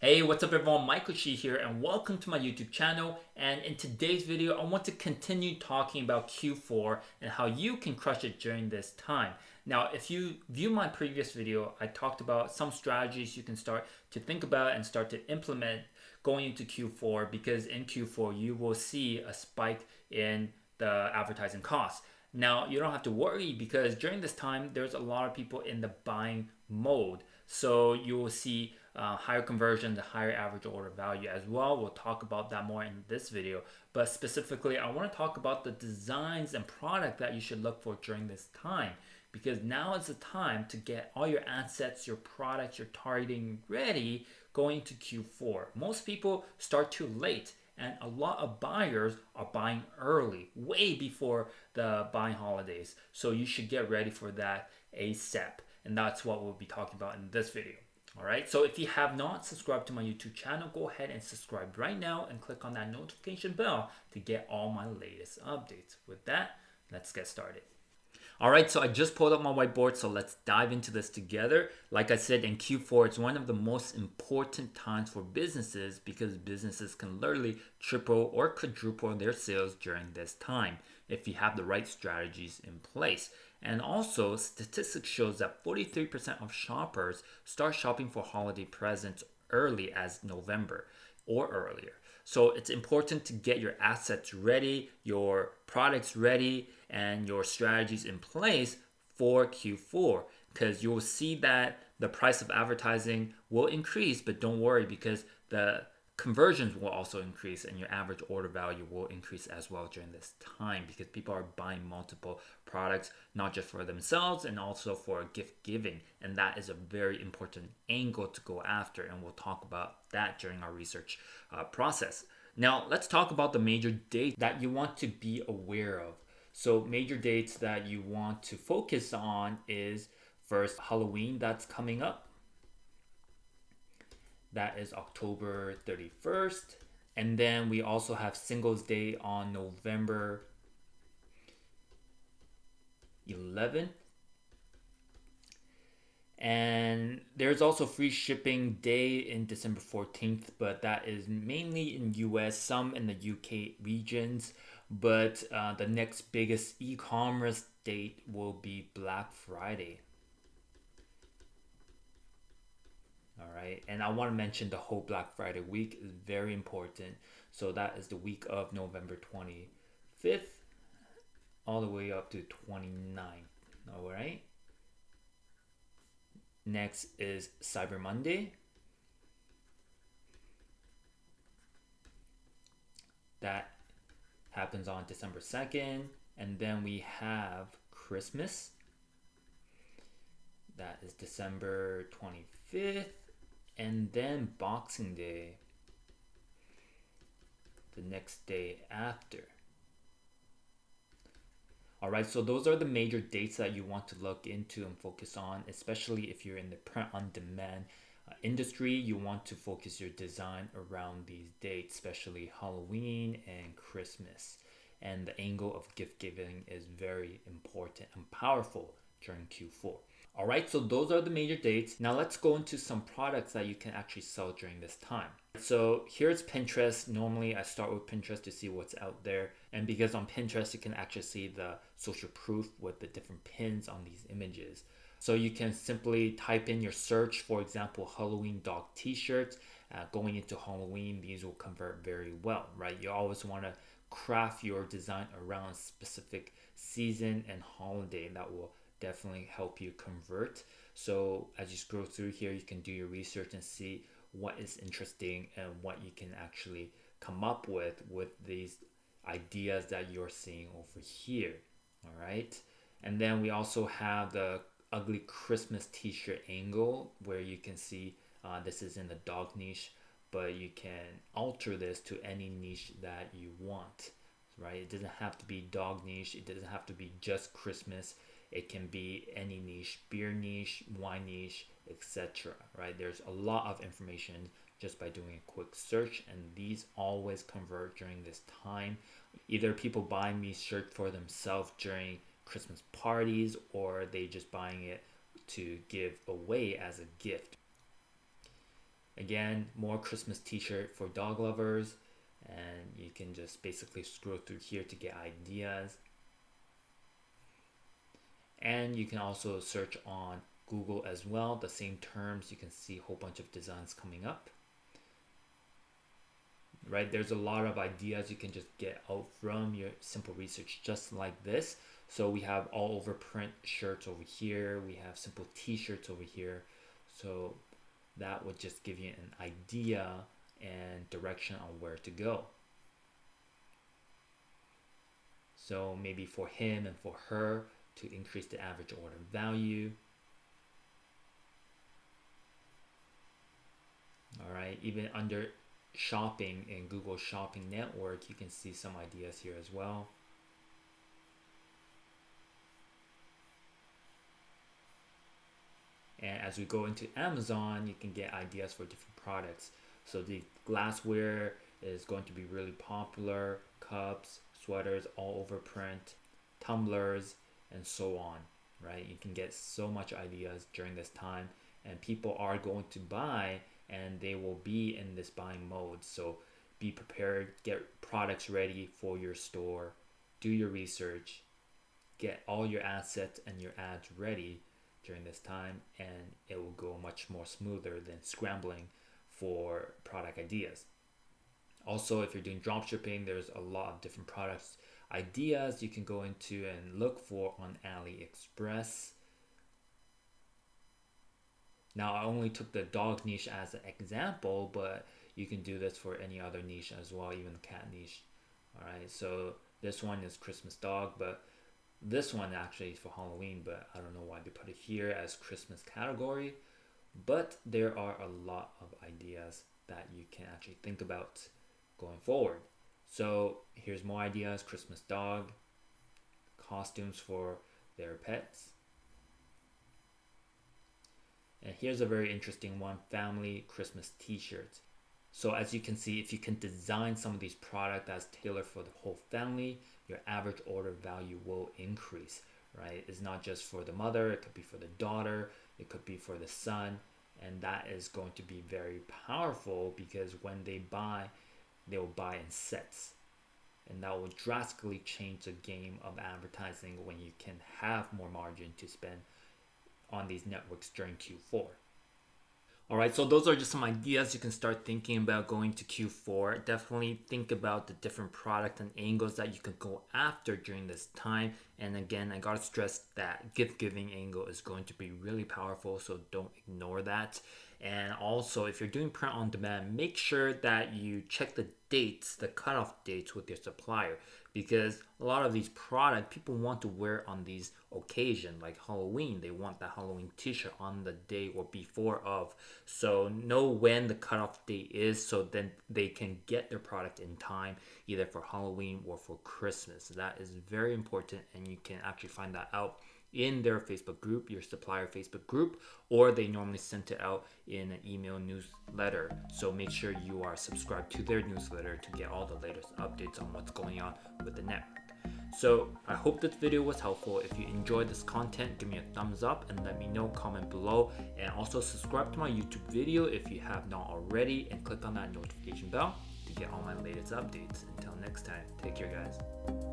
Hey, what's up everyone? Michael Shih here and welcome to my YouTube channel. And in today's video, I want to continue talking about Q4 and how you can crush it during this time. Now, if you view my previous video, I talked about some strategies you can start to think about and start to implement going into Q4, because in Q4 you will see a spike in the advertising costs. Now, you don't have to worry because during this time, there's a lot of people in the buying mode. So you will see higher conversions, higher average order value as well. We'll talk about that more in this video. But specifically, I want to talk about the designs and product that you should look for during this time. Because now is the time to get all your assets, your products, your targeting ready going to Q4. Most people start too late, and a lot of buyers are buying early, way before the buying holidays. So you should get ready for that ASAP. And that's what we'll be talking about in this video. All right, so if you have not subscribed to my YouTube channel, go ahead and subscribe right now and click on that notification bell to get all my latest updates. With that, let's get started. All right, so I just pulled up my whiteboard, so let's dive into this together. Like I said, in Q4, it's one of the most important times for businesses because businesses can literally triple or quadruple their sales during this time if you have the right strategies in place. And also, statistics shows that 43% of shoppers start shopping for holiday presents early as November or earlier. So it's important to get your assets ready, your products ready, and your strategies in place for Q4, because you'll see that the price of advertising will increase, but don't worry because the conversions will also increase and your average order value will increase as well during this time because people are buying multiple products, not just for themselves and also for gift giving. And that is a very important angle to go after. And we'll talk about that during our research process. Now, let's talk about the major dates that you want to be aware of. So major dates that you want to focus on is first Halloween that's coming up. That is October 31st. And then we also have Singles Day on November 11th. And there's also free shipping day in December 14th, but that is mainly in US, some in the UK regions. But the next biggest e-commerce date will be Black Friday. All right, and I want to mention the whole Black Friday week is very important. So that is the week of November 25th all the way up to 29th. All right. Next is Cyber Monday. That happens on December 2nd. And then we have Christmas. That is December 25th. And then Boxing Day, the next day after. All right, so those are the major dates that you want to look into and focus on, especially if you're in the print-on-demand industry. You want to focus your design around these dates, especially Halloween and Christmas. And the angle of gift giving is very important and powerful during Q4. All right, so those are the major dates. Now let's go into some products that you can actually sell during this time. So here's Pinterest. Normally I start with Pinterest to see what's out there. And because on Pinterest, you can actually see the social proof with the different pins on these images. So you can simply type in your search, for example, Halloween dog t-shirts. Going into Halloween, these will convert very well, right? You always want to craft your design around a specific season and holiday that will definitely help you convert. So as you scroll through here, you can do your research and see what is interesting and what you can actually come up with these ideas that you're seeing over here. All right. And then we also have the ugly Christmas t-shirt angle where you can see this is in the dog niche, but you can alter this to any niche that you want, right? It doesn't have to be dog niche. It doesn't have to be just Christmas. It can be any niche, beer niche, wine niche, etc. Right? There's a lot of information just by doing a quick search, and these always convert during this time. Either people buying these shirts for themselves during Christmas parties, or they just buying it to give away as a gift. Again, more Christmas t-shirt for dog lovers, and you can just basically scroll through here to get ideas. And you can also search on Google as well, the same terms. You can see a whole bunch of designs coming up. Right, there's a lot of ideas you can just get out from your simple research just like this. So we have all over print shirts over here, we have simple t-shirts over here. So that would just give you an idea and direction on where to go. So maybe for him and for her to increase the average order value. All right, even under shopping in Google Shopping Network, you can see some ideas here as well. And as we go into Amazon, you can get ideas for different products. So the glassware is going to be really popular, cups, sweaters, all over print, tumblers, and so on, right? You can get so much ideas during this time, and people are going to buy, and they will be in this buying mode. So be prepared, get products ready for your store, do your research, get all your assets and your ads ready during this time, and it will go much more smoother than scrambling for product ideas. Also, if you're doing drop shipping, there's a lot of different products ideas you can go into and look for on AliExpress. Now, I only took the dog niche as an example, but you can do this for any other niche as well, even the cat niche. All right, so this one is Christmas dog, but this one actually is for Halloween, but I don't know why they put it here as Christmas category. But there are a lot of ideas that you can actually think about going forward. So here's more ideas: Christmas dog, costumes for their pets. And here's a very interesting one: family Christmas t-shirts. So as you can see, if you can design some of these products as tailored for the whole family, your average order value will increase, right? It's not just for the mother, it could be for the daughter, it could be for the son, and that is going to be very powerful because when they buy, they will buy in sets. And that will drastically change the game of advertising when you can have more margin to spend on these networks during Q4. All right, so those are just some ideas you can start thinking about going to Q4. Definitely think about the different product and angles that you can go after during this time. And again, I gotta stress that gift giving angle is going to be really powerful, so don't ignore that. And also, if you're doing print on demand, make sure that you check the dates, the cutoff dates with your supplier, because a lot of these products people want to wear on these occasions, like Halloween. They want that Halloween t-shirt on the day or before of. So know when the cutoff date is, so then they can get their product in time, either for Halloween or for Christmas. That is very important, and you can actually find that out in their Facebook group, your supplier Facebook group, or they normally send it out in an email newsletter. So make sure you are subscribed to their newsletter to get all the latest updates on what's going on with the network. So I hope this video was helpful. If you enjoyed this content, give me a thumbs up and let me know, comment below, and also subscribe to my YouTube video if you have not already, and click on that notification bell to get all my latest updates. Until next time, take care guys.